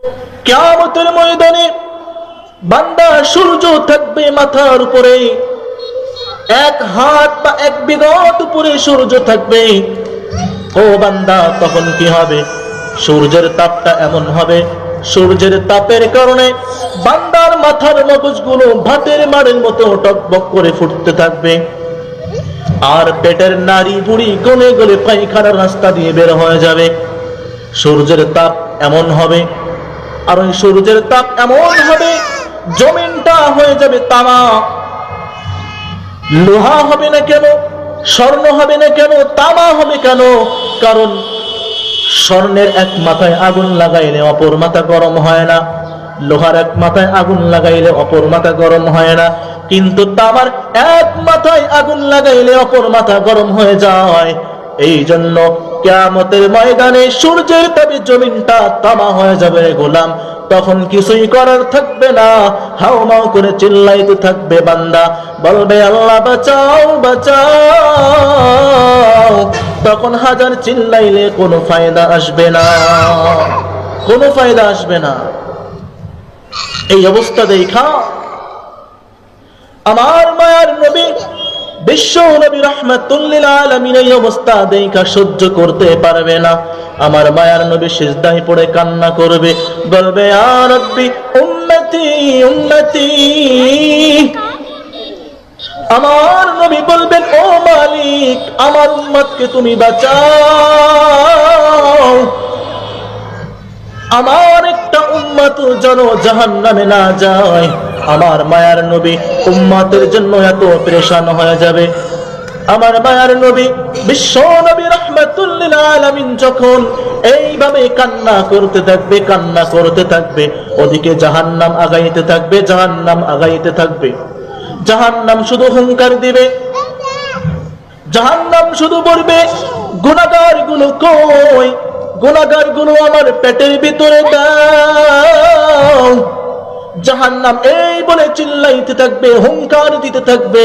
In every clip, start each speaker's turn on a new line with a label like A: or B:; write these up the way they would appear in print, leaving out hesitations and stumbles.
A: কিয়ামতের ময়দানে বান্দা সূর্য থাকবে মাথার উপরে, এক হাত বা এক বিঘত উপরে সূর্য থাকবে। ও বান্দা, তখন কি হবে? সূর্যের তাপটা এমন হবে, সূর্যের তাপের কারণে বান্দার মাথার মগজগুলো ভাতের মাড়ের মতো টকবক করে ফুটতে থাকবে, আর পেটের নাড়ি বুড়ি গলে গলে পায়খানার রাস্তা দিয়ে বের হয়ে যাবে। সূর্যের তাপ এমন হবে, আর ওই সূর্যের তাপ এমন হবে, জমিনটা হয়ে যাবে তামা। লোহা হবে না কেন, স্বর্ণ হবে না কেন, তামা হবে কেন? কারণ স্বর্ণের এক মাথায় আগুন লাগাইলে অপর মাথা গরম হয় না, লোহার এক মাথায় আগুন লাগাইলে অপর মাথা গরম হয় না, কিন্তু তামার এক মাথায় আগুন লাগাইলে অপর মাথা গরম হয়ে যায়। এই জন্য কিয়ামতের ময়দানে সূর্যের তাপে জমিনটা তামা হয়ে যাবে রে গোলাম। তখন কিছুই করার থাকবে না, হাউমাউ করে চিল্লাইতে থাকবে বান্দা, বলবে আল্লাহ বাঁচাও বাঁচাও। তখন হাজার চিল্লাইলে কোনো ফায়দা আসবে না, কোনো ফায়দা আসবে না। এই অবস্থা দেখা আমার মায়ার নবী বিশ্ব নবী রাহমাতুল লিল আলামিন এই অবস্থা দেখা সহ্য করতে পারবে না। আমার মায়ার নবী সিজদায় পড়ে কান্না করবে, বলবে ইয়া রাব্বি উম্মতি উম্মতি। আমার নবী বলবেন, ও মালিক, আমার উম্মতকে তুমি বাঁচাও, আমার একটা উম্মত যেন জাহান্নামে না যায়। আমার মায়ার নবী উম্মতের জন্য এত পেরেশান হয়ে যাবে। আমার মায়ার নবী বিশ্ব নবী রাহমাতুল লিল আলামিন যখন এইভাবে কান্না করতে থাকবে, কান্না করতে থাকবে, ওদিকে জাহান্নাম আগাইতে থাকবে, জাহান্নাম আগাইতে থাকবে। জাহান্নাম শুধু হুঙ্কার দিবে, জাহান্নাম শুধু বলবে, গুনাহগার গুলো কই, গুনাহগার গুলো আমার পেটের ভিতরে দাও। জাহান্নাম এই বলে চিল্লাইতে থাকবে, হুঙ্কার দিতে থাকবে,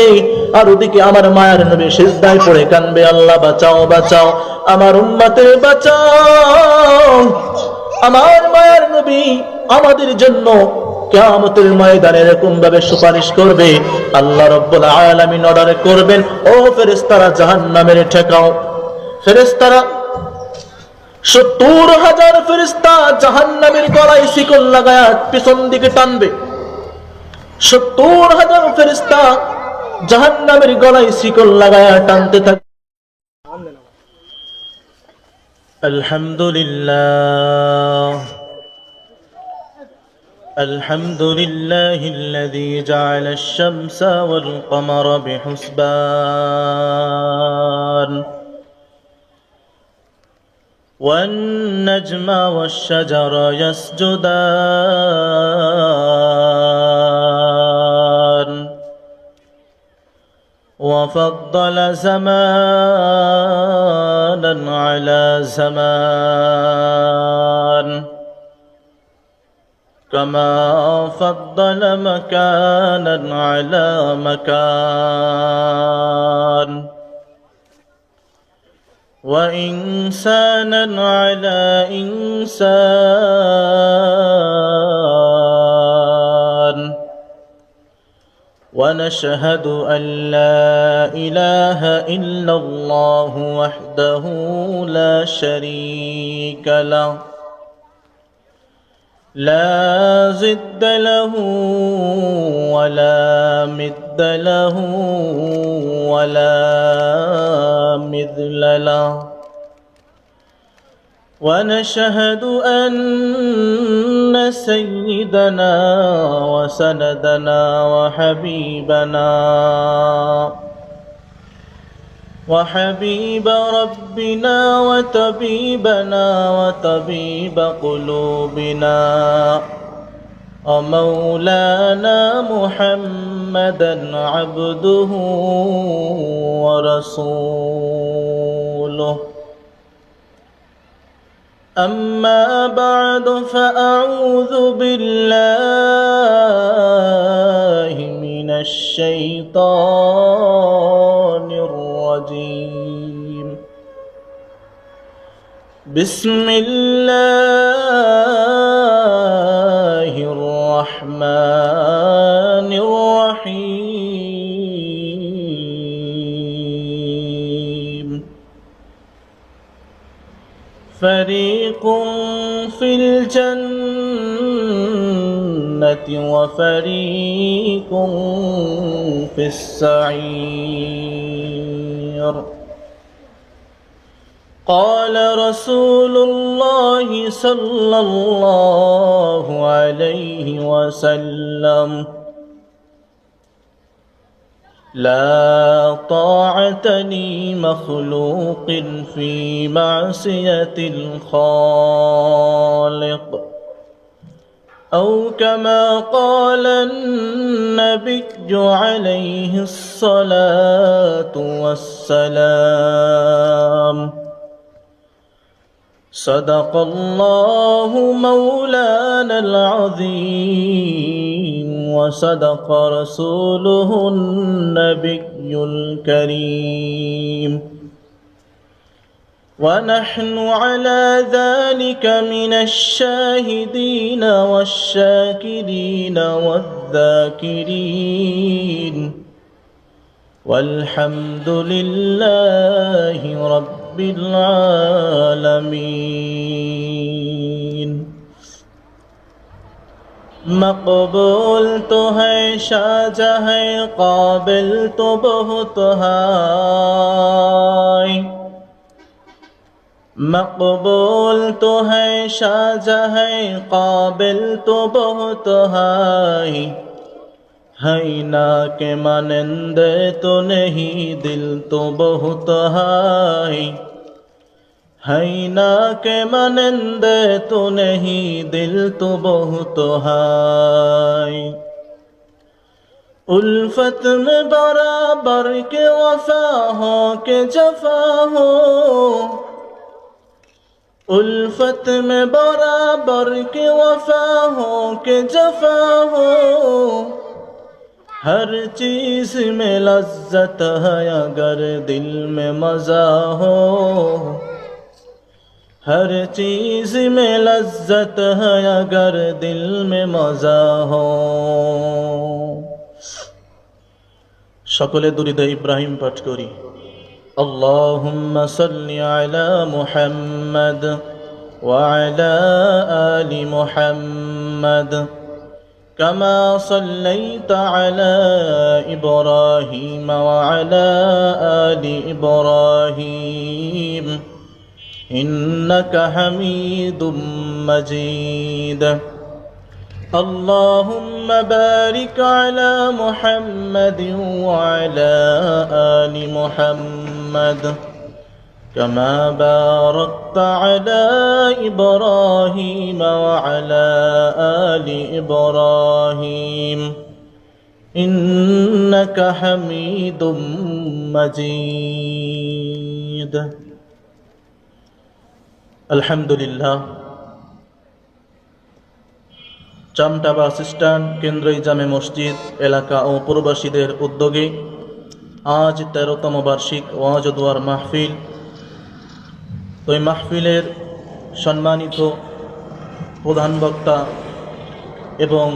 A: আর ওদিকে আমার মায়ের নবী সিজদায় পড়ে কানবে, আল্লাহ বাঁচাও বাঁচাও, আমার উম্মতের বাঁচাও। আমার মায়ের নবী আমাদের জন্য কিয়ামতের ময়দানে এরকম ভাবে সুপারিশ করবে, আল্লাহ রাব্বুল আলামিন অর্ডার করবেন, ও ফেরেশতারা জাহান্নামের ঠেকাও। ফেরেশতারা ৭০,০০০ ফেরেশতা জাহান্নামের গলায় শিকল লাগায়া পিছন দিকে টানবে। ৭০,০০০ ফেরেশতা জাহান্নামের গলায় শিকল লাগায়া টানতে থাকবে। আলহামদুলিল্লাহ الحمد لله الذي جعل الشمس والقمر بحسبان والنجم والشجر يسجدان وفضل زمانا على زمان كما فضل مكانا على مكان وإنسانا على إنسان ونشهد أن لا إله إلا الله وحده لا شريك له لا ضد له ولا مد له ولا مثل له ونشهد أن سيدنا وسندنا وحبيب ربنا وطبيبنا وطبيب قلوبنا ومولانا محمدا عبده ورسوله أما بعد فأعوذ بالله من الشيطان الرجيم بسم الله الجنة وفريق في السعير قال رسول الله صلى الله عليه وسلم لا طاعة لمخلوق في معصية الخالق أو كما قال النبي عليه الصلاة والسلام صدق الله مولانا العظيم وصدق رسوله النبي الكريم ونحن على ذلك من الشاهدين والشاكرين والذاكرين والحمد لله رب العالمين मकबूल तो है शाहजह काबिल तो बहुत है मकबूल तो है शाहजह काबिल तो बहुत है ना के मानंद तो नहीं दिल तो बहुत है ना के मानंद तो नहीं दिल तो बहुत है उल्फत में बराबर के वफा हो के जफा हो उल्फत में बराबर के वफा हो के जफा हो हर चीज में लज्जत है अगर दिल में मजा हो हर चीज में लज्जत है अगर दिल में मजा हो সকলে দুরূদে ইব্রাহিম পাঠ করি আল্লাহুম্মা সাল্লি আলা মুহাম্মাদ ওয়া আলা আলি মুহাম্মাদ কামা সাল্লাইতা আলা ইব্রাহিম ওয়া আলা আলি ইব্রাহিম إنك حميد مجيد اللهم بارك على محمد وعلى آل محمد كما باركت على إبراهيم وعلى آل إبراهيم إنك حميد مجيد আলহামদুলিল্লাহ চামটা বাস স্ট্যান্ড কেন্দ্রীয় জামে মসজিদ এলাকা ও প্রবাসীদের উদ্যোগে আজ 13তম বার্ষিক ওয়াজ ও দোয়ার মাহফিল ওই মাহফিলের সম্মানিত প্রধান বক্তা এবং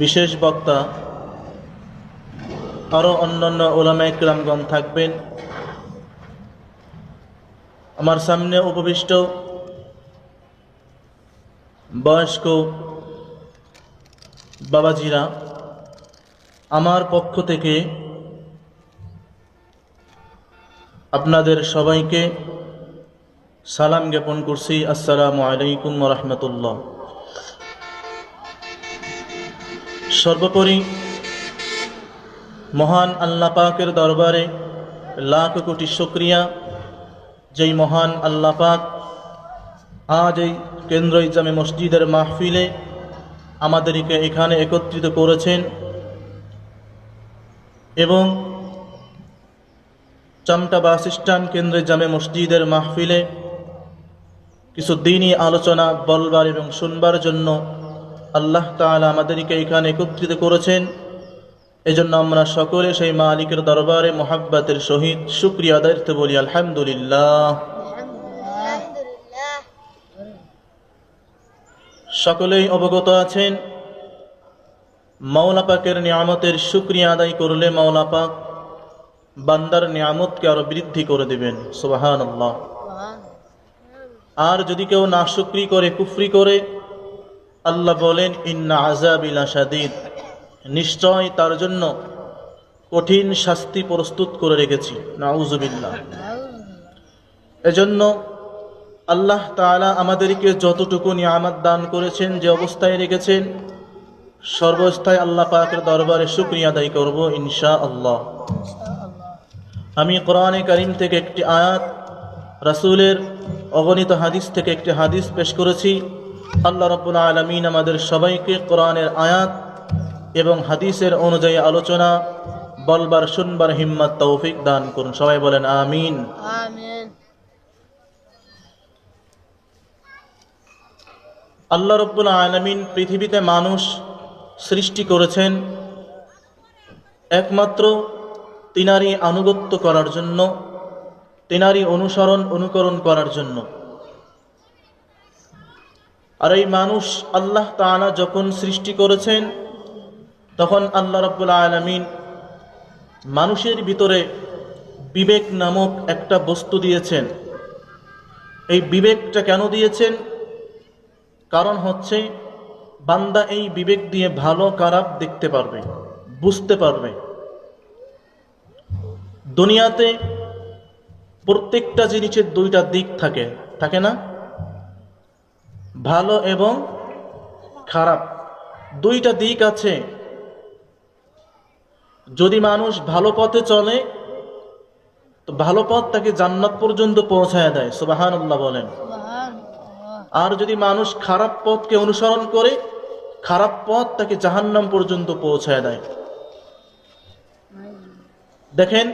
A: বিশেষ বক্তা আরও অন্যান্য উলামায়ে কেরামগণ থাকবেন আমার সামনে উপবিষ্ট বয়স্ক বাবাজিরা আমার পক্ষ থেকে আপনাদের সবাইকে সালাম জ্ঞাপন করছি আসসালামু আলাইকুম ওয়া রাহমাতুল্লাহ সর্বোপরি মহান আল্লাহ পাকের দরবারে লাখ কোটি শুকরিয়া যেই মহান আল্লাহ পাক আজ এই কেন্দ্রীয় জামে মসজিদের মাহফিলে আমাদেরকে এখানে একত্রিত করেছেন এবং চামটা বাস স্ট্যান্ড কেন্দ্রীয় জামে মসজিদের মাহফিলে কিছু দ্বীনি আলোচনা বলবার এবং শুনবার জন্য আল্লাহ তাআলা আমাদেরকে এখানে একত্রিত করেছেন এজন্য আমরা সকলে সেই মালিকের দরবারে মুহাব্বতের সহিত শুকরিয়া আদায় বলি আলহামদুলিল্লাহ সকলেই অবগত আছেন মাওলা পাকের নিয়ামতের শুকরিয়া আদায় করলে মাওলা পাক বান্দার নিয়ামতকে আরো বৃদ্ধি করে দিবেন সুবহানাল্লাহ আর যদি কেউ নাশুকরি করে, কুফরি করে, আল্লাহ বলেন ইন্না আযাবি লাশাদীদ, নিশ্চয় তার জন্য কঠিন শাস্তি প্রস্তুত করে রেখেছি। নাউযুবিল্লাহ। এজন্য আল্লাহ তাআলা আমাদেরকে যতটুকু নিয়ামত দান করেছেন, যে অবস্থায় রেখেছেন, সর্বাবস্থায় আল্লাহ পাকের দরবারে শুকরিয়া আদায় করব ইনশাআল্লাহ। আমি কোরআনে কারীম থেকে একটি আয়াত, রাসূলের অগণিত হাদিস থেকে একটি হাদিস পেশ করেছি। আল্লাহ রাব্বুল আলামিন আমাদের সবাইকে কোরআনের আয়াত এবং হাদিসের অনুযায়ী আলোচনা বলবার, শুনবার হিম্মত তৌফিক দান করুন। সবাই বলেন আমিন।
B: আমিন।
A: আল্লাহ রাব্বুল আলামিন পৃথিবীতে মানুষ সৃষ্টি করেছেন একমাত্র তিনারই আনুগত্য করার জন্য, তিনারই অনুকরণ করার জন্য। আর এই মানুষ আল্লাহ তাআলা যখন সৃষ্টি করেছেন, তখন আল্লাহ রাব্বুল আলামিন মানুষের ভিতরে বিবেক নামক একটা বস্তু দিয়েছেন। এই বিবেকটা কেন দিয়েছেন? কারণ হচ্ছে বান্দা এই বিবেক দিয়ে ভালো খারাপ দেখতে পারবে, বুঝতে পারবে। দুনিয়াতে প্রত্যেকটা জিনিসের দুইটা দিক থাকে, থাকে না? ভালো এবং খারাপ, দুইটা দিক আছে। যদি মানুষ ভালো পথে চলে, তো ভালো পথ তাকে জান্নাত পর্যন্ত পৌঁছায় দেয়, সুবহানাল্লাহ বলেন।
B: সুবহানাল্লাহ।
A: আর যদি মানুষ খারাপ পথকে অনুসরণ করে, খারাপ পথ তাকে জাহান্নাম পর্যন্ত পৌঁছায় দেয়। দেখেন,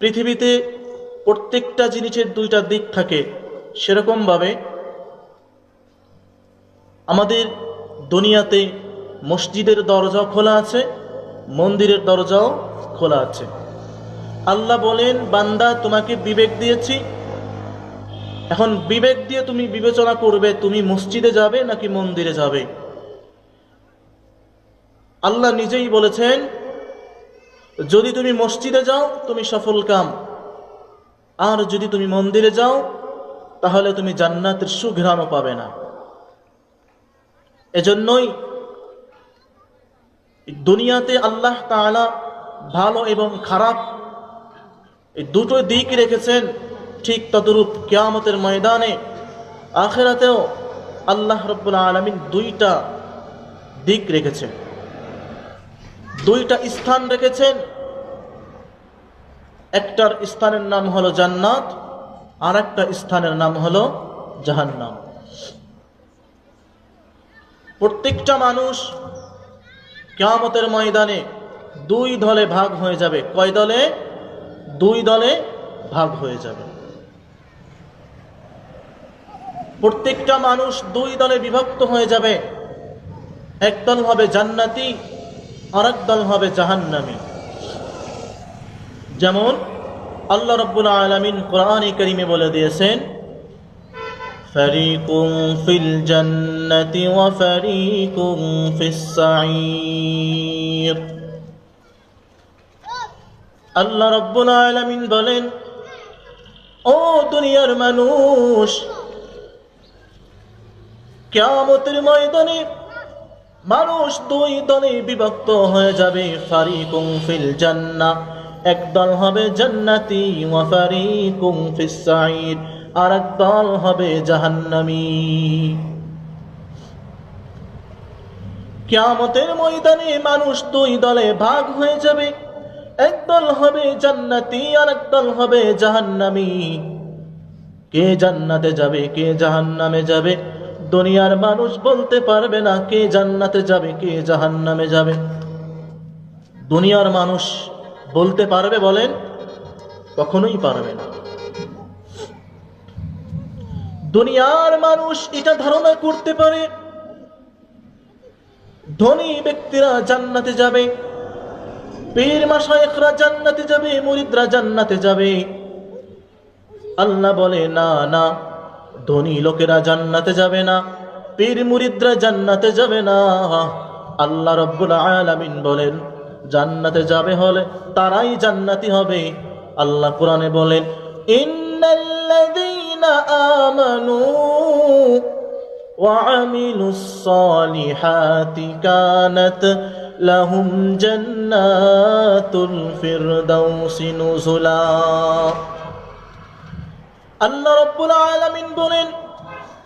A: পৃথিবীতে প্রত্যেকটা জিনিসের দুইটা দিক থাকে, সেরকম ভাবে আমাদের দুনিয়াতে মসজিদের দরজাও খোলা আছে, মন্দিরের দরজাও খোলা আছে। আল্লাহ বলেন, বান্দা তোমাকে বিবেক দিয়েছি, এখন বিবেক দিয়ে তুমি বিবেচনা করবে তুমি মসজিদে যাবে নাকি মন্দিরে যাবে। আল্লাহ নিজেই বলেছেন, যদি তুমি মসজিদে যাও তুমি সফল কাম, আর যদি তুমি মন্দিরে যাও তাহলে তুমি জান্নাতের সুঘ্রাণও পাবে না। এজন্যই দুনিয়াতে আল্লাহ তাআলা ভালো এবং খারাপ এই দুটো দিক রেখেছেন, ঠিক তদ্রূপ কিয়ামতের ময়দানে আখিরাতেও আল্লাহ রাব্বুল আলামিন দুইটা দিক রেখেছেন, দুইটা স্থান রেখেছেন। একটার স্থানের নাম হলো জান্নাত, আর একটা স্থানের নাম হলো জাহান্নাম। প্রত্যেকটা মানুষ কিয়ামতের ময়দানে দুই দলে ভাগ হয়ে যাবে। কয় দলে? দুই দলে ভাগ হয়ে যাবে। প্রত্যেকটা মানুষ দুই দলে বিভক্ত হয়ে যাবে। একদল হবে জান্নাতি, আর এক দল হবে জাহান্নামী। যেমন আল্লাহ রাব্বুল আলামিন কোরআনে কারীমে বলে দিয়েছেন, ফারিকুম ফিল জান্নাতি ওয়া ফারিকুম ফিস সাঈর। আল্লাহ রাব্বুল আলামিন বলেন, ও দুনিয়ার মানুষ, কিয়ামতের ময়দানে মানুষ দুই দলে বিভক্ত হয়ে যাবে। ফারিকুম ফিল জান্নাহ, এক দল হবে জান্নাতি, ওয়া ফারিকুম ফিস সাঈর, আর এক দল হবে জাহান্নামী। কিয়ামতের ময়দানে মানুষ দুই দলে ভাগ হয়ে যাবে। এক দল হবে জান্নাতি, আর এক দল হবে জাহান্নামী। কে জান্নাতে যাবে, কে জাহান্নামে যাবে, দুনিয়ার মানুষ বলতে পারবে না কে জান্নাতে যাবে কে জাহান্নামে যাবে। দুনিয়ার মানুষ বলতে পারবে? বলেন, কখনোই পারবে না। দুনিয়ার মানুষ এটা ধারণা করতে পারে ধনী ব্যক্তিরা জান্নাতে যাবে, পীর মাশায়েখরা জান্নাতে যাবে, মুরিদরা জান্নাতে যাবে। আল্লাহ বলে, না না, ধনী লোকেরা জান্নাতে যাবে না, পীর মুরিদরা জান্নাতে যাবে না। আল্লাহ রাব্বুল আলামিন বলেন, জান্নাতে যাবে হলে তারাই জান্নাতি হবে। আল্লাহ কোরআনে বলেন, ইন্নাল আল্লাযীনা আমানু وعملوا الصالحات كانت لهم جنات الفردوس نزلا আল্লাহ রাব্বুল আলামিন বলেন,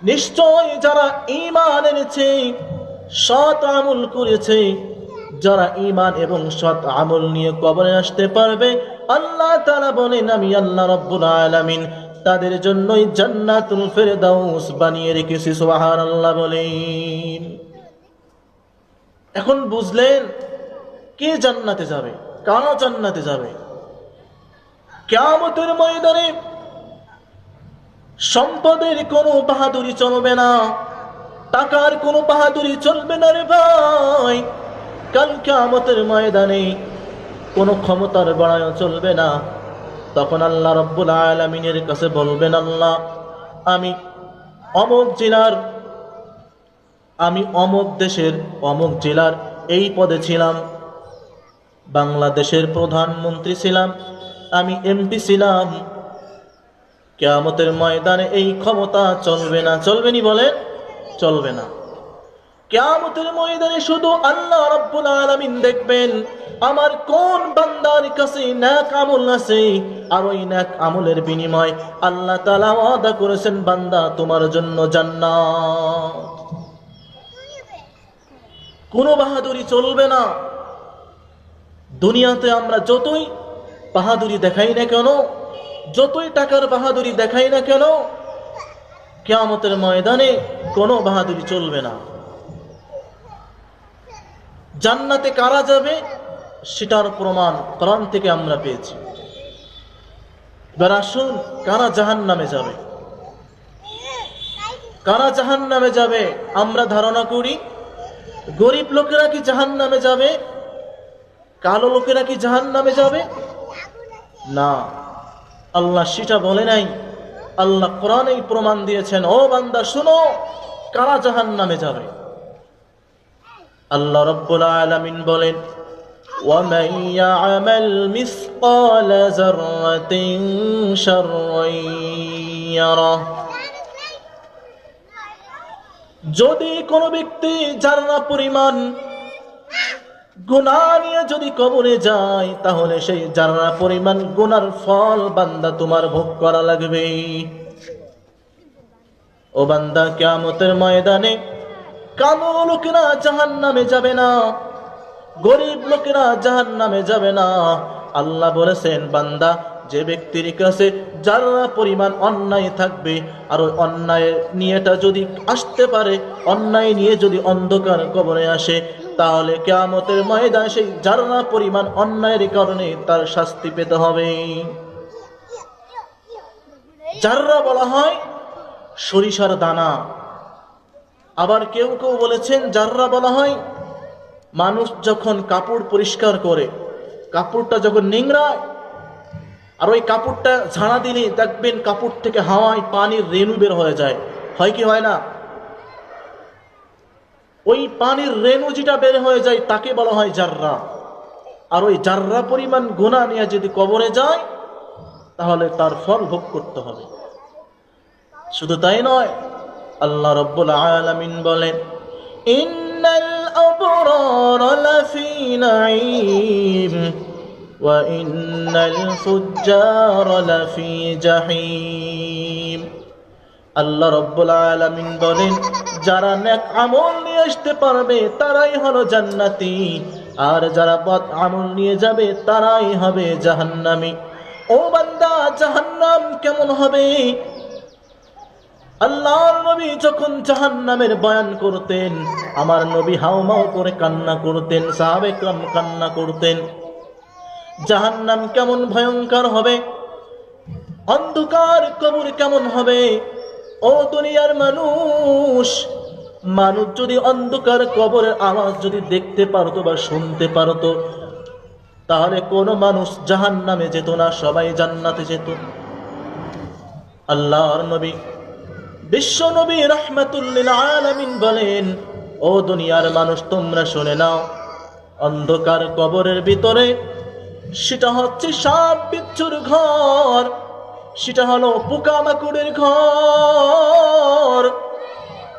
A: নিশ্চয় যারা ঈমান এনেছে, সৎ আমল করেছে, যারা ঈমান এবং সৎ আমল নিয়ে কবরে আসতে পারবে, আল্লাহ তাআলা বলেন আমি আল্লাহ রাব্বুল আলামিন তাদের জন্যই জান্নাতুল ফেরদাউস বানিয়ে রেখেছি। সুবহানাল্লাহ বলেন। এখন বুঝলেন কে জান্নাতে যাবে, কারা জান্নাতে যাবে? কিয়ামতের ময়দানে সম্পদের কোনো বাহাদুরি চলবে না, টাকার কোনো বাহাদুরি চলবে না রে ভাই। কাল কিয়ামতের ময়দানে কোনো ক্ষমতার বড়াইও চলবে না। তখন আল্লাহ রাব্বুল আলামিনের কাছে বলবেন, আল্লাহ আমি অমুক জেলার, আমি অমুক দেশের অমুক জেলার এই পদে ছিলাম, বাংলাদেশের প্রধানমন্ত্রী ছিলাম, আমি এমপি ছিলাম। কিয়ামতের ময়দানে এই ক্ষমতা চলবে না। চলবেনি বলেন? চলবে না। কিয়ামতের ময়দানে শুধু আল্লাহ রাব্বুল আলামিন দেখবেন আমার কোন বান্দার কাছে নেক আমল আছে, আর ওই নেক আমলের বিনিময় আল্লাহ তাআলা ওয়াদা করেছেন, বান্দা তোমার জন্য জান্নাত। কোনো বাহাদুরি চলবে না। দুনিয়াতে আমরা যতই বাহাদুরি দেখাই না কেন, যতই টাকার বাহাদুরি দেখাই না কেন, কিয়ামতের ময়দানে কোনো বাহাদুরি চলবে না। জান্নাতে কারা যাবে সেটার প্রমাণ কোরআন থেকে আমরা পেয়েছি। এবার আসুন, কারা জাহান্নামে যাবে? কারা জাহান্নামে যাবে? আমরা ধারণা করি গরিব লোকেরা কি জাহান্নামে যাবে? কালো লোকেরা কি জাহান্নামে যাবে? না, আল্লাহ সেটা বলে নাই। আল্লাহ কোরআনেই প্রমাণ দিয়েছেন। ও বান্দা শুনো, কারা জাহান্নামে যাবে। আল্লাহ রাব্বুল আলামিন বলেন, وَمَن يَعْمَلْ مِثْقَالَ ذَرَّةٍ شَرًّا يَرَهُ। যদি কোনো ব্যক্তি যারা পরিমাণ গুনাহ নিয়ে যদি কবরে যায়, তাহলে সেই যারা পরিমাণ গুনার ফল বান্দা তোমার ভোগ করা লাগবে। ও বান্দা, কিয়ামতের ময়দানে কালো লোকেরা জাহান্নামে যাবে না, গরিব লোকেরা জাহান্নামে যাবে না। আল্লাহ বলেছেন, বান্দা যে ব্যক্তির কাছে যারা পরিমাণ অন্যায় থাকবে, আর ওই অন্যায় নিয়েটা যদি আসতে পারে, অন্যায় নিয়ে যদি অন্ধকার কবরে আসে, তাহলে কিয়ামতের ময়দানে সেই যারা পরিমাণ অন্যায়ের কারণে তার শাস্তি পেতে হবে। যারা বলা হয় সরিষার দানা, আবার কেউ কেউ বলেছেন যারা বলা হয় মানুষ যখন কাপড় পরিষ্কার করে, কাপড়টা যখন নিংড়ায়, আর ওই কাপড়টা ঝাড়া দিলে দেখবেন কাপড় থেকে হাওয়ায় পানির রেণু বের হয়ে যায়, হয় কি হয় না? ওই পানির রেণু যেটা বের হয়ে যায় তাকে বলা হয় জাররা। আর ওই জাররা পরিমাণ গুনাহ নিয়ে যদি কবরে যায়, তাহলে তার ফল ভোগ করতে হবে। শুধু তাই নয়, আল্লাহ রাব্বুল আলামিন বলেন, ইন্নাল আবরার লাফি নাঈম ওয়া ইন্নাল ফুজ্জার লাফি জাহিম। আল্লাহ রাব্বুল আলামিন বলেন, যারা নেক আমল নিয়ে আসতে পারবে তারাই হলো জান্নাতি, আর যারা বদ আমল নিয়ে যাবে তারাই হবে জাহান্নামী। ও বান্দা, জাহান্নাম কেমন হবে? আল্লাহর নবী যখন জাহান্নামের বয়ান করতেন, আমার নবী হাউমাউ করে কান্না করতেন, সাহাবে کرام কান্না করতেন। জাহান্নাম কেমন ভয়ঙ্কর হবে, অন্ধকার কবর কেমন হবে। ও দুনিয়ার মানুষ, মানুষ যদি অন্ধকার কবরের আওয়াজ যদি দেখতে পারতো বা শুনতে পারতো, তাহলে কোনো মানুষ জাহান্নামে যেত না, সবাই জান্নাতে যেত। আল্লাহর নবী বিশ্ব নবী রাহমাতুল লিল আলামিন বলেন, ও দুনিয়ার মানুষ তোমরা শুনে নাও, অন্ধকার কবরের ভিতরে সেটা হচ্ছে সাপ বিচ্ছুর ঘর। সেটা হলো পোকামাকড়ের ঘর।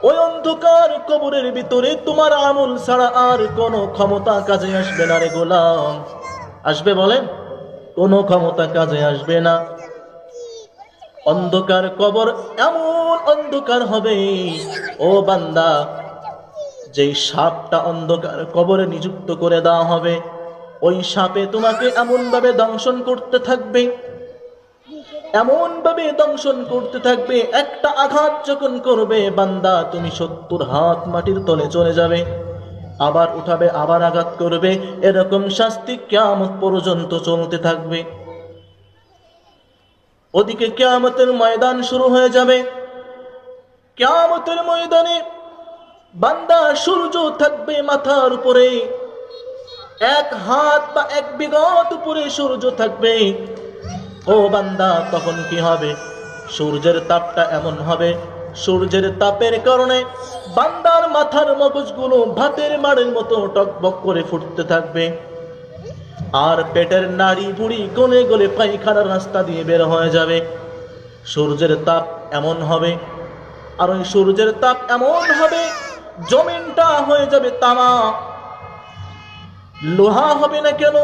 A: ওই অন্ধকার কবরের ভিতরে তোমার আমল ছাড়া আর কোনো ক্ষমতা কাজে আসবে না রে গোলাম। আসবে বলেন? কোনো ক্ষমতা কাজে আসবে না। অন্ধকার কবর এমন অন্ধকার হবে ও বান্দা, যেই সাপটা অন্ধকার কবরে নিযুক্ত করে দেওয়া হবে, ওই সাপে তোমাকে এমন ভাবে দংশন করতে থাকবে, এমন ভাবে দংশন করতে থাকবে, একটা আঘাত যখন করবে বান্দা, তুমি 70 হাত মাটির তলে চলে যাবে। আবার উঠাবে, আবার আঘাত করবে, এরকম শাস্তি কিয়ামত পর্যন্ত চলতে থাকবে। ওদিকে কিয়ামতের ময়দান শুরু হয়ে যাবে। কিয়ামতের ময়দানে বান্দা, সূর্য থাকবে মাথার উপরে, 1 হাত বা 1 বিঘত উপরে সূর্য থাকবে। ও বান্দা, তখন কি হবে? সূর্যের তাপটা এমন হবে, সূর্যের তাপের কারণে বান্দার মাথার মগজগুলো ভাতের মাড়ের মতো টকবক করে ফুটতে থাকবে, আর পেটের নাড়ি ভুড়ি গলে গলে পায়খানার রাস্তা দিয়ে বের হয়ে যাবে। সূর্যের তাপ এমন হবে, আর ওই সূর্যের তাপ এমন হবে, জমিনটা হয়ে যাবে তামা। লোহা হবে না কেন,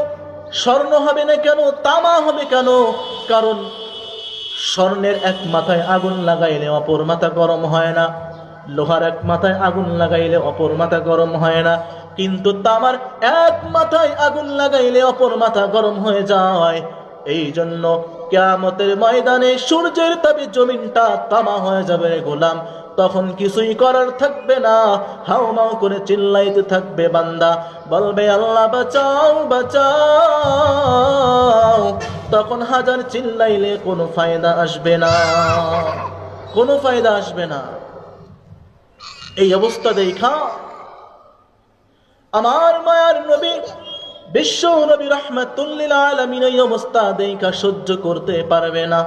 A: স্বর্ণ হবে না কেন, তামা হবে কেন? কারণ স্বর্ণের এক মাথায় আগুন লাগাইলে অপর মাথা গরম হয় না, লোহার এক মাথায় আগুন লাগাইলে অপর মাথা গরম হয় না, কিন্তু তামার এক মাথায় আগুন লাগাইলে অপর মাথা গরম হয়ে যায়। এই জন্য কিয়ামতের ময়দানে সূর্যের তাপে জমিনটা তামা হয়ে যাবে রে গোলাম। তখন কিছুই করার থাকবে না, হাউমাউ করে চিল্লাইতে থাকবে বান্দা, বলবে আল্লাহ বাঁচাও বাঁচাও। তখন হাজার চিল্লাইলে কোনো ফায়দা আসবে না, কোনো ফায়দা আসবে না। এই অবস্থা দেখা আমার মায়ার নবী বিশ্ব নবী রাহমাতুল লিল আলামিন এই অবস্থা দেখা সহ্য করতে পারবে না।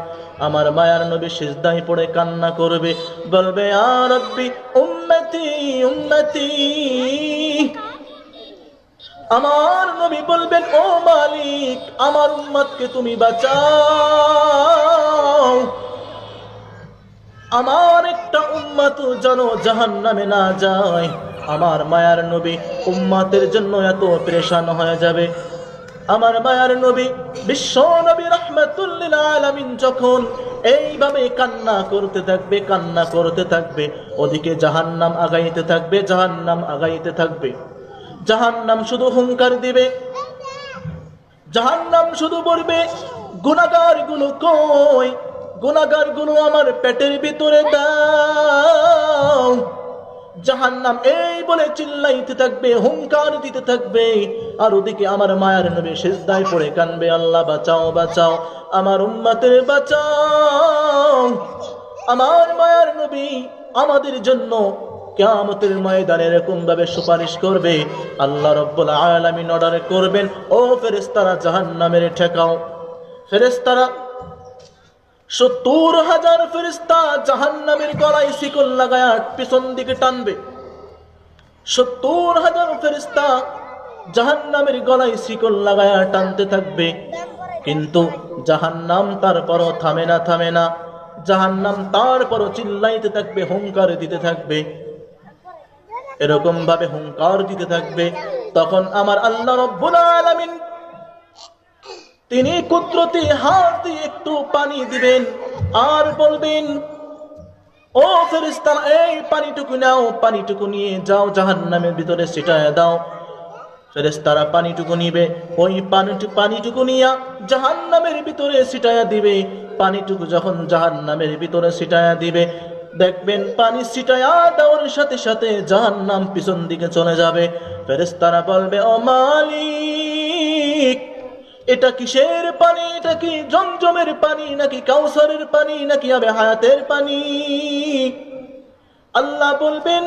A: আমার মায়ার নবী সিজদায় পড়ে কান্না করবে, বলবে ইয়া রাব্বি উম্মতি উম্মতি। আমার নবী বলবেন, ও মালিক, আমার উম্মতকে তুমি বাঁচাও, আমার একটা উম্মত যেন জাহান্নামে না যায়। আমার মায়ার নবী উম্মতের জন্য এত পেরেশান হয়ে যাবে। আমার মায়ার নবী বিশ্ব নবী রাহমাতুল লিল আলামিন যখন এইভাবে কান্না করতে থাকবে, কান্না করতে থাকবে, ওদিকে জাহান্নাম আগাইতে থাকবে, জাহান্নাম আগাইতে থাকবে। জাহান্নাম শুধু হুঙ্কার দিবে, জাহান্নাম শুধু বলবে, গুনাহগার গুলো কই, গুনাহগার গুলো আমার পেটের ভিতরে দাও। জাহান্নাম এই বলে চিল্লাইতে থাকবে, হুঙ্কার দিতে থাকবে, আর ওদিকে আমার মায়ার নবী সিজদায় পড়ে কানবে, আল্লাহ বাঁচাও বাঁচাও, আমার উম্মতের বাঁচাও। আমার মায়ার নবী আমাদের জন্য কিয়ামতের ময়দানে এরকম ভাবে সুপারিশ করবে, আল্লাহ রাব্বুল আলামিন অর্ডার করবেন, ও ফেরেশতারা জাহান্নামের ঠেকাও। ফেরেশতারা 70,000 ফেরেশতা জাহান্নামের গলায় শিকল লাগায়া পিছন দিকে টানবে। 70,000 ফেরেশতা জাহান্নামের গলায় শিকল লাগায়া টানতে থাকবে, কিন্তু জাহান্নাম তারপরও থামে না, থামে না। জাহান্নাম তারপরও চিল্লাইতে থাকবে, হুঙ্কার দিতে থাকবে, এরকম ভাবে হুঙ্কার দিতে থাকবে। তখন আমার আল্লাহ রাব্বুল আলামিন তিনি কুদরতি হাত দিয়ে একটু পানি দিবেন, আর বলবেন, ও ফেরেশতারা, এই পানিটুকু নাও, পানিটুকু নিয়ে যাও জাহান্নামের ভিতরে ছিটায় দাও। ফেরেশতারা পানিটুকু নিবে, ওই পানিটুকু নিয়ে জাহান্নামের ভিতরে ছিটায়া দিবে। পানিটুকু যখন জাহান্নামের ভিতরে ছিটায়া দিবে, দেখবেন পানি ছিটায়া দেওয়ার সাথে সাথে জাহান্নাম পিছন দিকে চলে যাবে। ফেরেশতারা বলবে, ও মালিক, এটা কিসের পানি? এটা কি জমজমের পানি, নাকি কাউসারের পানি, নাকি আবে হায়াতের পানি? আল্লাহ বলবেন,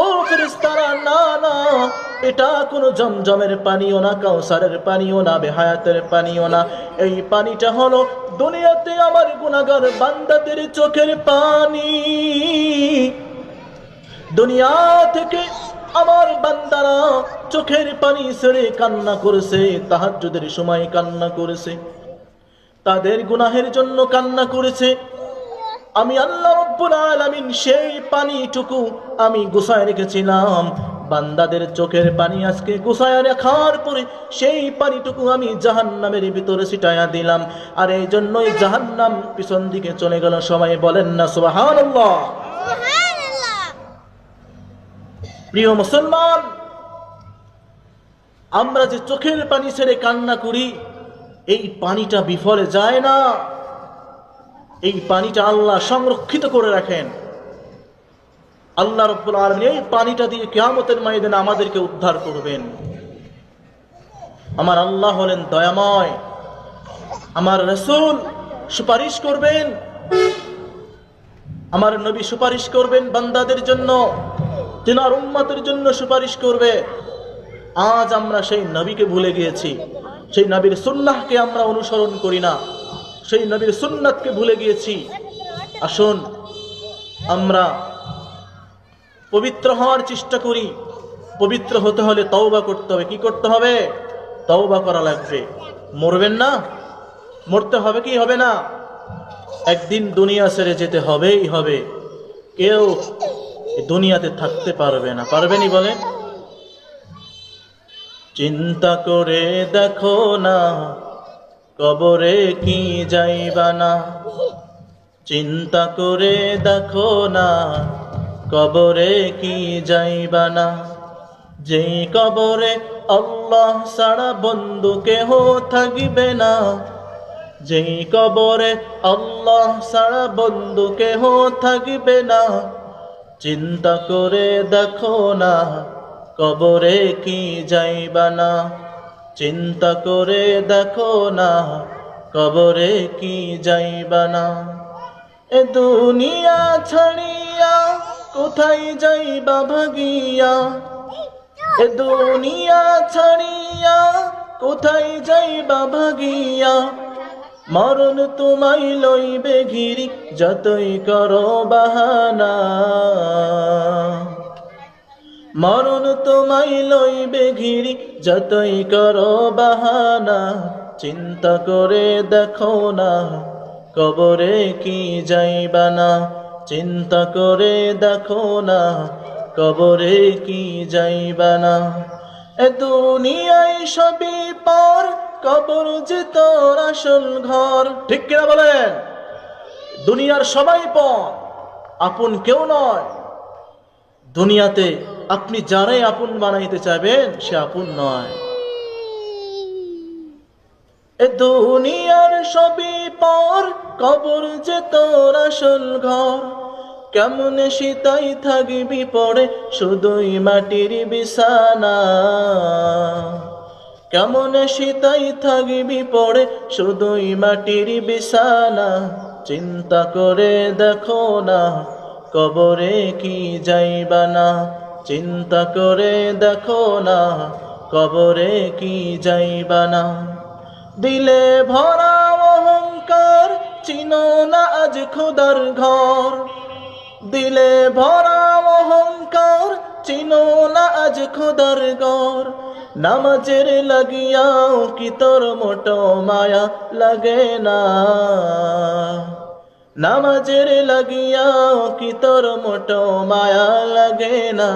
A: ও ফেরেশতারা, না না, এটা কোনো জমজমের পানিও না, কাউসারের পানিও না, আবে হায়াতের পানিও না। এই পানিটা হলো দুনিয়াতে আমার গুনাহগার বান্দাদের চোখের পানি। দুনিয়া থেকে আমার বান্দারা চোখের পানি ছেড়ে কান্না করেছে, তাহাজ্জুদের সময় কান্না করেছে, তাদের গুনাহের জন্য কান্না করেছে। আমি আল্লাহ রাব্বুল আলামিন সেই পানিটুকু আমি গুছায় রেখেছিলাম, বান্দাদের চোখের পানি আজকে গুছায় রাখার পরে সেই পানিটুকু আমি জাহান্নামের ভিতরে ছিটায়া দিলাম। আর এই জন্যই জাহান্নাম পিছন দিকে চলে গেল। সবাই বলেন না সুবহানাল্লাহ। প্রিয় মুসলমান, আমরা যে চোখের পানি ছেড়ে কান্না করি, এই পানিটা বিফলে যায় না। এই পানিটা আল্লাহ সংরক্ষিত করে রাখেন। আল্লাহ রাব্বুল আলামিন এই পানিটা দিয়ে কিয়ামতের ময়দানে আমাদেরকে উদ্ধার করবেন। আমার আল্লাহ হলেন দয়াময়। আমার রাসূল সুপারিশ করবেন, আমার নবী সুপারিশ করবেন বান্দাদের জন্য, তিনার উম্মতের জন্য সুপারিশ করবে। আজ আমরা সেই নবীকে ভুলে গিয়েছি, সেই নবীর সুন্নাহকে আমরা অনুসরণ করি না, সেই নবীর সুন্নাতকে ভুলে গিয়েছি। আসুন আমরা পবিত্র হওয়ার চেষ্টা করি। পবিত্র হতে হলে তওবা করতে হবে। কি করতে হবে? তওবা করা লাগবে। মরবেন না? মরতে হবে কি হবে না? একদিন দুনিয়া ছেড়ে যেতে হবেই হবে। কেউ দুনিয়াতে থাকতে পারবে না। পারবেনি বলেন? চিন্তা করে দেখো না, কবরে কি যাইবা না। চিন্তা করে দেখো না, কবরে কি যাইবা না। যেই কবরে আল্লাহ ছাড়া বন্ধু কেহ থাকবে না। যেই কবরে আল্লাহ ছাড়া বন্ধু কেহ থাকবে না। চিন্তা করে দেখো না, কবরে কি যাইবা না। চিন্তা করে দেখো না, কবরে কি যাইবা না। এ দুনিয়া ছাড়িয়া কোথায় যাইবা ভাগিয়া। এ দুনিয়া ছাড়িয়া কোথায় যাইবা ভাগিয়া। মরণ তোমায় লইবে ঘিরি যতই করো বাহানা। মরণ তোমায় লইবে ঘিরি যতই করো বাহানা। চিন্তা করে দেখো না, কবরে কি যাইবা না। চিন্তা করে দেখো না, কবরে কি যাইবা না। এ দুনিয়ায় সবই পর, কবর যে তোর আসল ঘর। ঠিক কিনা বলেন? দুনিয়ার সবাই পর, আপন কেউ নয়। দুনিয়াতে আপনি যারাই আপন বানাইতে চাইবেন সে আপন নয়। এ দুনিয়ার সবই পর, কবর যে তোর আসল ঘর। কেমনে শীতাই থাকবি পড়ে শুধুই মাটির বিছানা। কেমনে শীতাই থাকবি পড়ে শুধুই মাটির বিছানা। চিন্তা করে দেখো না, কবরে কি যাইবা না। চিন্তা করে দেখো না, কবরে কি যাইবা না। দিলে ভরা অহংকার, চিনো না আজ খোদার ঘর। দিলে ভরা অহংকার, চিনো না আজ খোদার ঘর। নামাজের লাগিয়াও কি তোর মোটো মায়া লাগে না। নামাজের লাগিয়াও কি তোর মোটো মায়া লাগে না।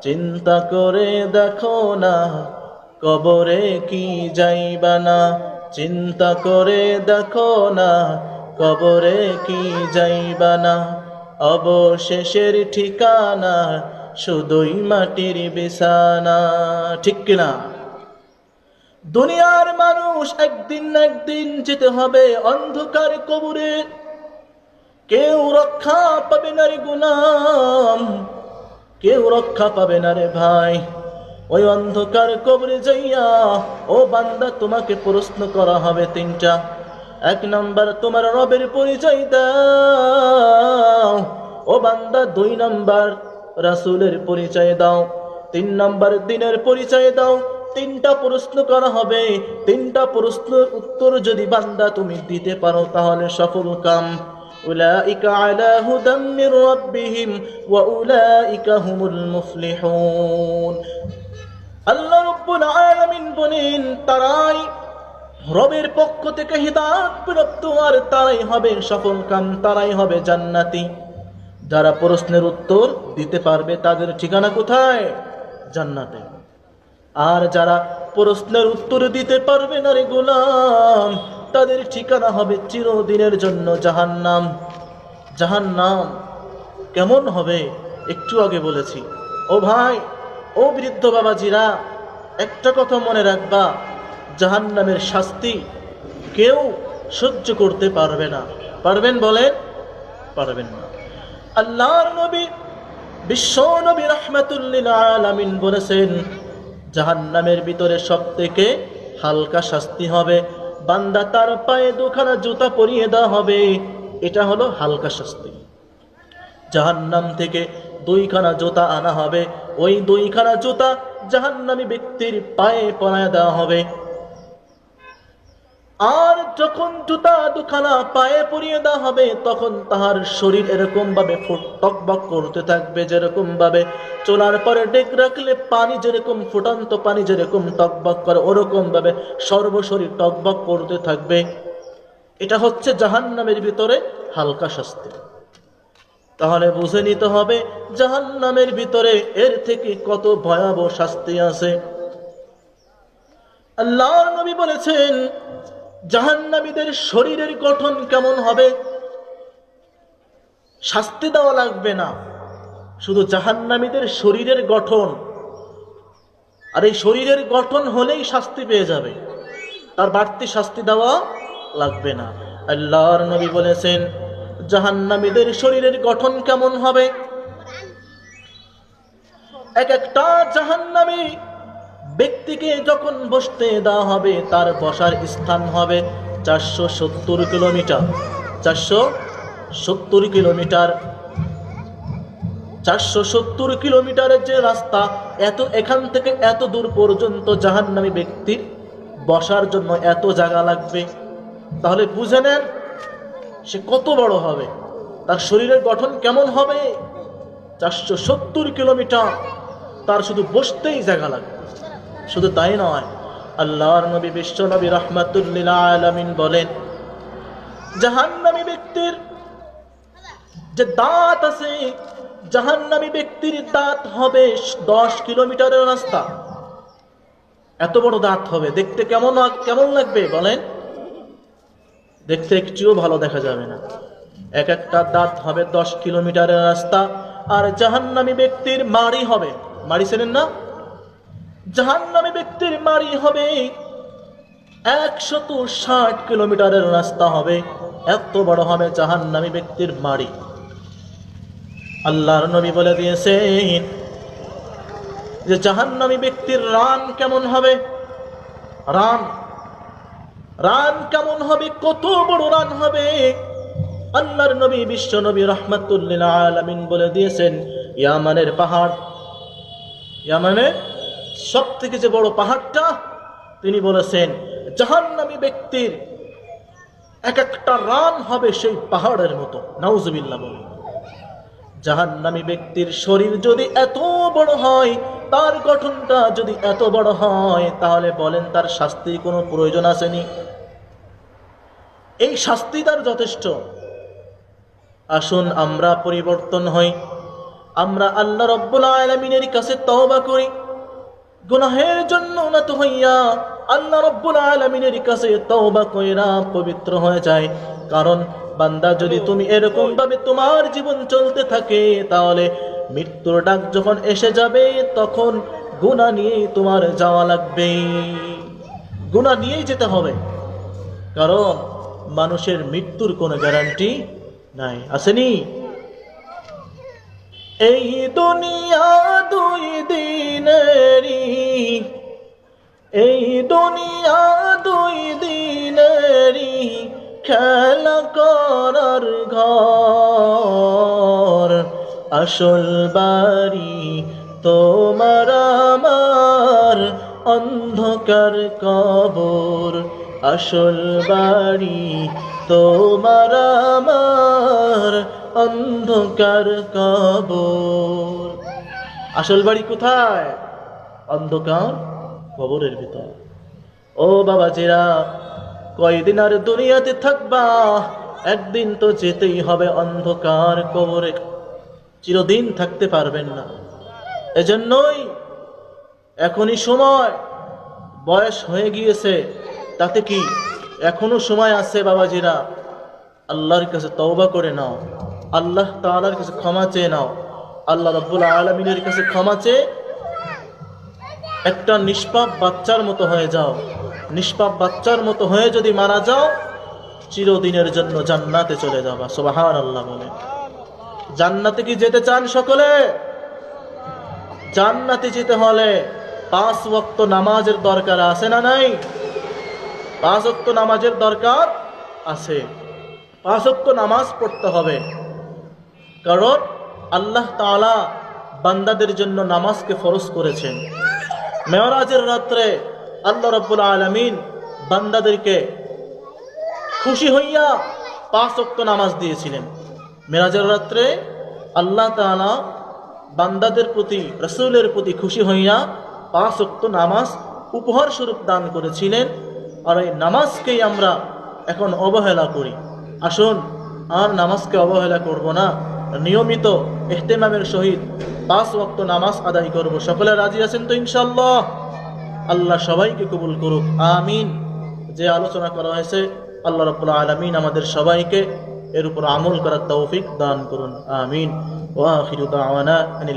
A: চিন্তা করে দেখো না, কবরে কি যাইবা না। চিন্তা করে দেখো না, কবরে কি যাইবা না। অবশেষের ঠিকানা শুধুই মাটির বিছানা। ঠিক কিনা? দুনিয়ার মানুষ একদিন না একদিন যেতে হবে অন্ধকার কবরে। কেউ রক্ষা পাবে না রে গোলাম, কেউ রক্ষা পাবে না রে ভাই। ওই অন্ধকার কবরে যাইয়া ও বান্দা তোমাকে প্রশ্ন করা হবে তিনটা। এক নাম্বার তোমার রবের পরিচয় দাও ও বান্দা। দুই নাম্বার রাসূলের পরিচয় দাও। তিন নাম্বার দিনের পরিচয় দাও। তিনটা প্রশ্ন করা হবে। তিনটা প্রশ্নের উত্তর যদি বান্দা তুমি দিতে পারো তাহলে সফল কাম। উলাইকা আলা হুদাম মির রাব্বিহিম ওয়া উলাইকা হুমুল মুফলিহুন। আল্লাহ রাব্বুল আলামিন বলেন, তারাই রবের পক্ষ থেকে হিদায়াত প্রাপ্ত আর তারাই হবে সফলকাম, তারাই হবে জান্নাতি। যারা প্রশ্নের উত্তর দিতে পারবে তাদের ঠিকানা কোথায়? জান্নাতে। আর যারা প্রশ্নের উত্তর দিতে পারবে না রে গোলাম, তাদের ঠিকানা হবে চিরদিনের জন্য জাহান্নাম। জাহান্নাম কেমন হবে একটু আগে বলেছি। ও ভাই, ও বৃদ্ধ বাবাজিরা, একটা কথা মনে রাখবা, জাহান্নামের শাস্তি কেউ সহ্য করতে পারবে না। পারবেন বলেন? পারবেন না। আল্লাহর নবী বিশ্ব নবী রাহমাতুল লিল আলামিন বলেছেন, জাহান্নামের ভিতরে সবথেকে হালকা শাস্তি হবে বান্দা তার পায়ে দুখানা জুতা পরিয়ে দেওয়া হবে। এটা হলো হালকা শাস্তি। জাহান্নাম থেকে দুইখানা জুতা আনা হবে, ওই দুইখানা জুতা জাহান্নামী ব্যক্তির পায়ে পরায় দেওয়া হবে। আর যখন জুতা দুখানা পায়ে পরিয়ে দেওয়া হবে, তখন তাহার শরীর এরকম ভাবে টকবক করতে থাকবে, যেরকম ভাবে চলার পরে ডেক রাখলে পানি যেরকম ফুটান্ত পানি যেরকম টকবক করে, ওরকম ভাবে সর্বশরীর টকবক করতে থাকবে। এটা হচ্ছে জাহান্নামের ভিতরে হালকা শাস্তি। তাহলে বুঝে নিতে হবে জাহান্নামের ভিতরে এর থেকে কত ভয়াবহ শাস্তি আছে। আল্লাহর নবী বলেছেন, জাহান্নামীদের শরীরের গঠন কেমন হবে? শাস্তি দেওয়া লাগবে না, শুধু জাহান্নামীদের শরীরের গঠন, আর এই শরীরের গঠন হলেই শাস্তি পেয়ে যাবে, তার বাড়তি শাস্তি দেওয়া লাগবে না। আল্লাহর নবী বলেছেন, জাহান্নামীদের শরীরের গঠন কেমন হবে? এক একটা জাহান্নামী ব্যক্তিকে যখন বসতে দেওয়া হবে, তার বসার স্থান হবে 470 কিলোমিটার। 470 কিলোমিটার, 470 কিলোমিটারের যে রাস্তা, এখান থেকে এত দূর পর্যন্ত জাহান্নামী ব্যক্তির বসার জন্য এত জায়গা লাগবে। তাহলে বুঝে নেন সে কত বড় হবে, তার শরীরের গঠন কেমন হবে। 470 কিলোমিটার, তার শুধু বসতেই জায়গা লাগবে। শুধু তাই নয়, আল্লাহর নবী বিশ্ব নবী রাহমাতুল লিল আলামিন বলেন, জাহান্নামী ব্যক্তির যে দাঁত আছে, জাহান্নামী ব্যক্তির দাঁত হবে 10 কিলোমিটারের রাস্তা। এত বড় দাঁত হবে, দেখতে কেমন লাগবে বলেন? দেখতে একটুও ভালো দেখা যাবে না। এক একটা দাঁত হবে 10 কিলোমিটারের রাস্তা। আর জাহান্নামী ব্যক্তির মাড়ি হবে, মাড়ি চেনেন না? জাহান্নামী ব্যক্তির মাড়ি হবে 160 কিলোমিটারের রাস্তা হবে। এত বড় হবে জাহান্নামী ব্যক্তির মাড়ি। আল্লাহর নবী বলে দিয়েছেন যে জাহান্নামী ব্যক্তির রান কেমন হবে। রান কেমন হবে, কত বড় রান হবে। আল্লাহর নবী বিশ্ব নবী রাহমাতুল লিল আলামিন বলে দিয়েছেন, ইয়ামানের পাহাড়, ইয়ামানের সব থেকে যে বড় পাহাড়টা, তিনি বলেছেন জাহান্নামী ব্যক্তির এক একটা রান হবে সেই পাহাড়ের মতো। নাউজুবিল্লাহ বলে। জাহান্নামী ব্যক্তির শরীর যদি এত বড় হয়, তার গঠনটা যদি এত বড় হয়, তাহলে বলেন তার শাস্তির কোনো প্রয়োজন আসেনি? এই শাস্তি তার যথেষ্ট। আসুন আমরা পরিবর্তন হই, আমরা আল্লাহ রাব্বুল আলামিনের কাছে তওবা করি, গুনাহের জন্য নত হইয়া আল্লাহ রাব্বুল আলামিনের কাছে তওবা কইরা পবিত্র হয়ে যায়। কারণ বান্দা, যদি তুমি এরকম ভাবে তোমার জীবন চলতে থাকে, তাহলে মৃত্যুর ডাক যখন এসে যাবে, তখন গুনাহ নিয়ে তোমার যাওয়া লাগবে, গুনাহ নিয়েই যেতে হবে। কারণ মানুষের মৃত্যুর কোনো গ্যারান্টি নাই, আসেনি? এই দুনিয়া দুই দিনেরই, এই দুনিয়া দুই দিনেরই খেলা করার ঘর। আসল বাড়ি তোমার আমার অন্ধকার কবর। আসল বাড়ি তোমার আমার অন্ধকার কবর। আসল বাড়ি কোথায়? অন্ধকার কবরের ভিতর। ও বাবাজিরা, কয়দিন আর দুনিয়াতে থাকবা? একদিন তো যেতেই হবে অন্ধকার কবরে, চিরদিন থাকতে পারবেন না। এজন্যই এখনই সময়, বয়স হয়ে গিয়েছে, তাতে কি এখনো সময় আছে বাবাজিরা। আল্লাহর কাছে তওবা করে নাও, আল্লাহ তাআলার কাছে ক্ষমা চেয়ে নাও, আল্লাহ রাব্বুল আলামিনের কাছে ক্ষমা চেয়ে একটা নিষ্পাপ বাচ্চার মতো হয়ে যাও। নিষ্পাপ বাচ্চার মতো হয়ে যদি মারা যাও, চিরদিনের জন্য জান্নাতে চলে যাবা। সুবহানাল্লাহ বলে। জান্নাতে কি যেতে চান সকলে? জান্নাতে যেতে হলে 5 ওয়াক্ত নামাজের দরকার আছে না নাই? 5 ওয়াক্ত নামাজের দরকার আছে। 5 ওয়াক্ত নামাজ পড়তে হবে, কারণ আল্লাহ তাআলা বান্দাদের জন্য নামাজকে ফরজ করেছেন। মেরাজের রাত্রে আল্লাহ রাব্বুল আলামিন বান্দাদেরকে খুশি হইয়া 5 ওয়াক্ত নামাজ দিয়েছিলেন। মেরাজের রাত্রে আল্লাহ তাআলা বান্দাদের প্রতি, রাসূলের প্রতি খুশি হইয়া 5 ওয়াক্ত নামাজ উপহার স্বরূপ দান করেছিলেন। আর এই নামাজকেই আমরা এখন অবহেলা করি। আসুন, আর নামাজকে অবহেলা করব না, নিয়মিত ইহতিমামের সহিত 5 ওয়াক্ত নামাজ আদায় করব। সকলে রাজি আছেন তো ইনশাআল্লাহ? আল্লাহ সবাইকে কবুল করুক, আমিন। যে আলোচনা করা হয়েছে, আল্লাহ রাব্বুল আলামিন আমাদের সবাইকে এর উপর আমল করার তৌফিক দান করুন, আমিন। ওয়া আখিরু দাওয়ানা আনিল